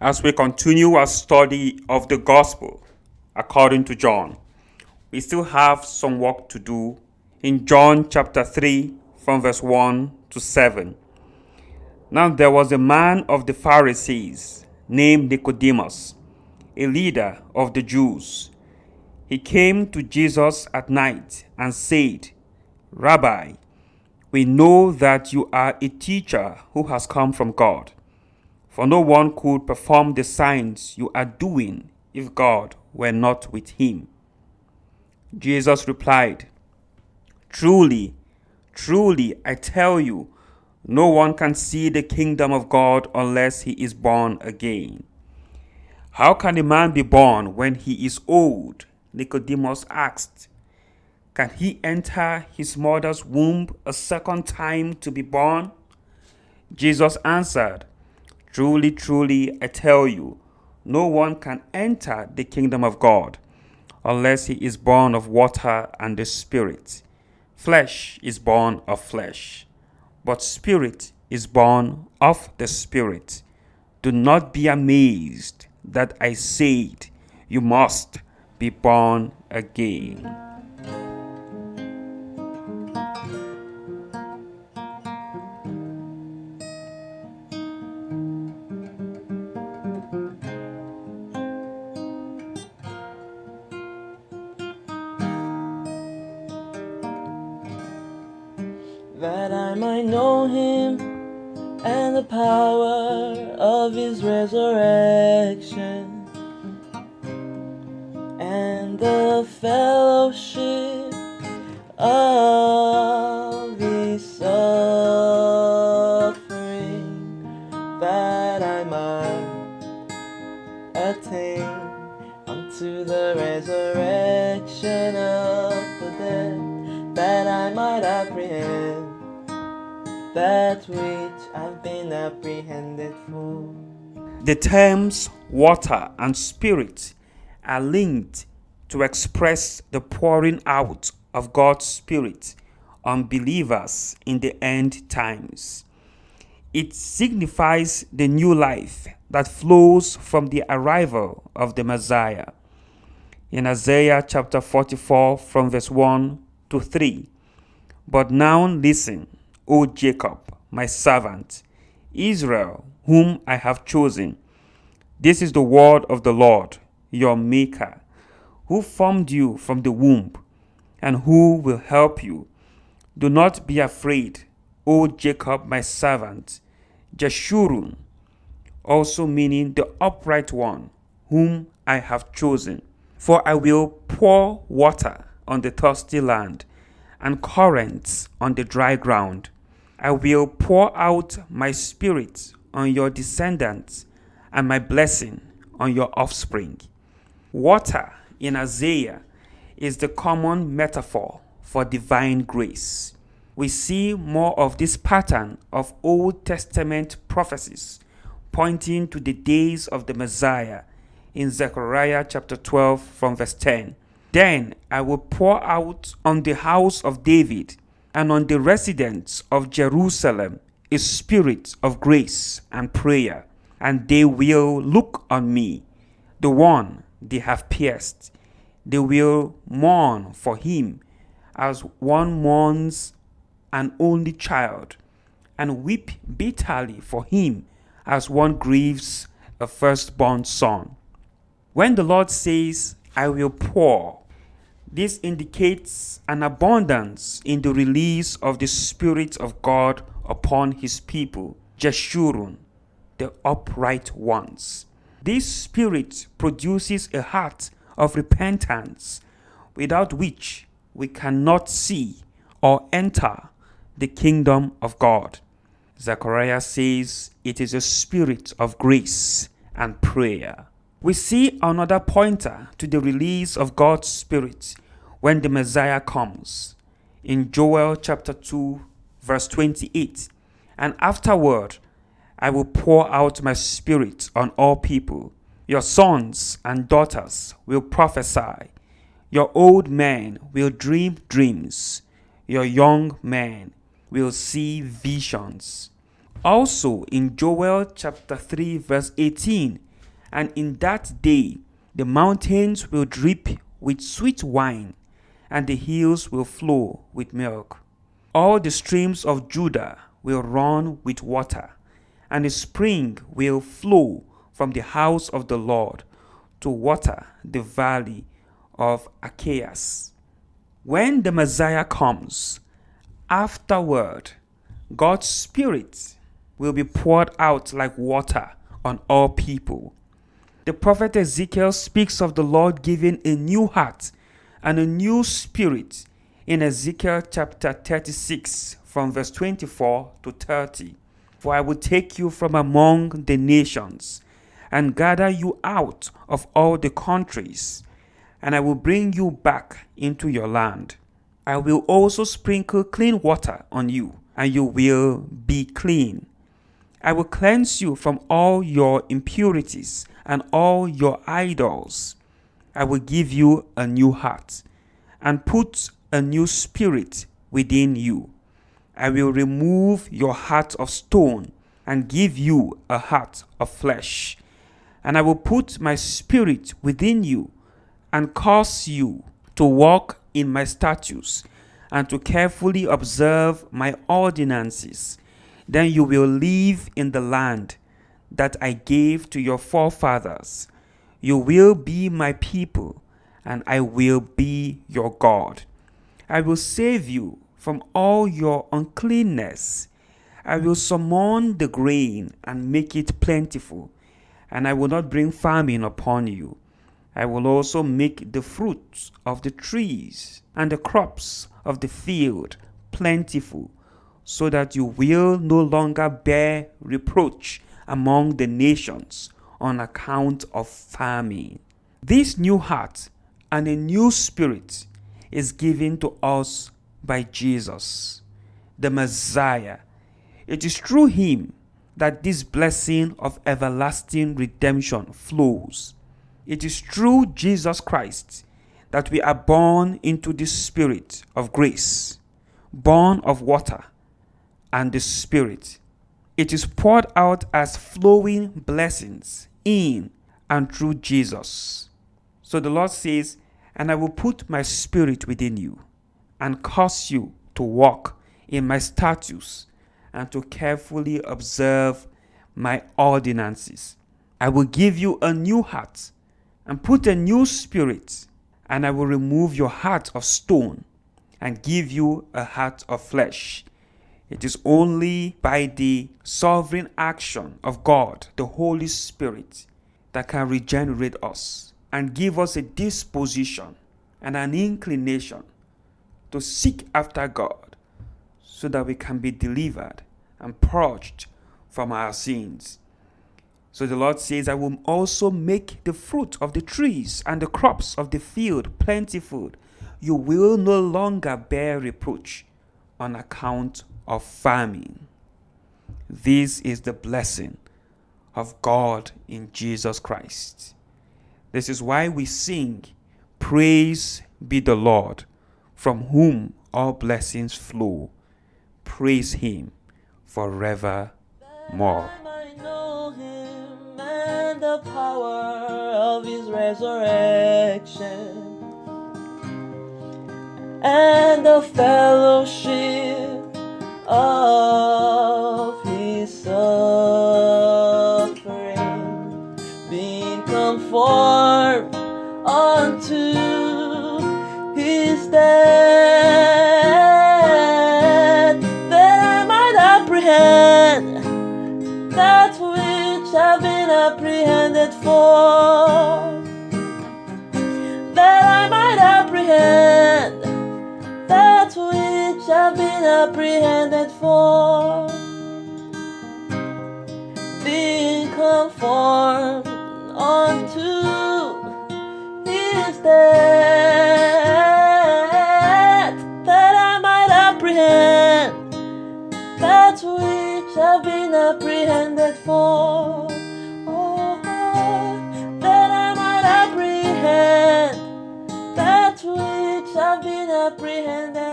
As we continue our study of the Gospel according to John, we still have some work to do in John chapter 3 from verse 1 to 7. Now there was a man of the Pharisees named Nicodemus, a leader of the Jews. He came to Jesus at night and said, "Rabbi, we know that you are a teacher who has come from God. For no one could perform the signs you are doing if God were not with him." Jesus replied, "Truly, truly, I tell you, no one can see the kingdom of God unless he is born again." "How can a man be born when he is old?" Nicodemus asked. "Can he enter his mother's womb a second time to be born?" Jesus answered, "Truly, truly, I tell you, no one can enter the kingdom of God unless he is born of water and the Spirit. Flesh is born of flesh, but Spirit is born of the Spirit. Do not be amazed that I said you must be born again." That I might know him and the power of his resurrection, and the fellowship of his suffering, that I might attain unto the resurrection of the dead, that I might apprehend that which I've been apprehended for. The terms water and spirit are linked to express the pouring out of God's Spirit on believers in the end times. It signifies the new life that flows from the arrival of the Messiah. In Isaiah chapter 44 from verse 1 to 3, "But now listen, O Jacob, my servant, Israel, whom I have chosen. This is the word of the Lord, your Maker, who formed you from the womb, and who will help you. Do not be afraid, O Jacob, my servant, Jeshurun," also meaning the upright one, whom I have chosen. "For I will pour water on the thirsty land, and currents on the dry ground. I will pour out my Spirit on your descendants and my blessing on your offspring." Water in Isaiah is the common metaphor for divine grace. We see more of this pattern of Old Testament prophecies pointing to the days of the Messiah in Zechariah chapter 12 from verse 10. "Then I will pour out on the house of David and on the residents of Jerusalem a spirit of grace and prayer, and they will look on me, the one they have pierced. They will mourn for him as one mourns an only child, and weep bitterly for him as one grieves a firstborn son." When the Lord says, "I will pour," this indicates an abundance in the release of the Spirit of God upon his people, Jeshurun, the upright ones. This Spirit produces a heart of repentance, without which we cannot see or enter the kingdom of God. Zechariah says it is a spirit of grace and prayer. We see another pointer to the release of God's Spirit when the Messiah comes. In Joel chapter 2 verse 28, "And afterward I will pour out my Spirit on all people. Your sons and daughters will prophesy. Your old men will dream dreams. Your young men will see visions." Also in Joel chapter 3 verse 18, And in that day the mountains will drip with sweet wine, and the hills will flow with milk. All the streams of Judah will run with water, and a spring will flow from the house of the Lord to water the valley of Achaeas. When the Messiah comes, afterward, God's Spirit will be poured out like water on all people. The prophet Ezekiel speaks of the Lord giving a new heart and a new spirit in Ezekiel chapter 36 from verse 24 to 30. For I will take you from among the nations and gather you out of all the countries, and I will bring you back into your land. I will also sprinkle clean water on you, and you will be clean. I will cleanse you from all your impurities and all your idols. I will give you a new heart and put a new spirit within you. I will remove your heart of stone and give you a heart of flesh. And I will put my spirit within you and cause you to walk in my statutes and to carefully observe my ordinances. Then you will live in the land that I gave to your forefathers. You will be my people, and I will be your God. I will save you from all your uncleanness. I will summon the grain and make it plentiful, and I will not bring famine upon you. I will also make the fruits of the trees and the crops of the field plentiful, so that you will no longer bear reproach among the nations on account of famine. This new heart and a new spirit is given to us by Jesus, the Messiah. It is through him that this blessing of everlasting redemption flows. It is through Jesus Christ that we are born into the spirit of grace, born of water and the Spirit. It is poured out as flowing blessings in and through Jesus. So the Lord says, and I will put my spirit within you and cause you to walk in my statutes and to carefully observe my ordinances. I will give you a new heart and put a new spirit, and I will remove your heart of stone and give you a heart of flesh. It is only by the sovereign action of God, the Holy Spirit, that can regenerate us and give us a disposition and an inclination to seek after God, so that we can be delivered and purged from our sins. So the Lord says, I will also make the fruit of the trees and the crops of the field plentiful. You will no longer bear reproach on account of famine. This is the blessing of God in Jesus Christ. This is why we sing, Praise be the Lord, from whom all blessings flow. Praise him forevermore. That I might know him and the power of his resurrection, and the fellowship of his suffering, being conformed unto his death, that I might apprehend that which I've been apprehended for, that I might apprehend that which I've been apprehended for, being conformed unto his death, that I might apprehend that which I've been apprehended for. Oh, that I might apprehend that which I've been apprehended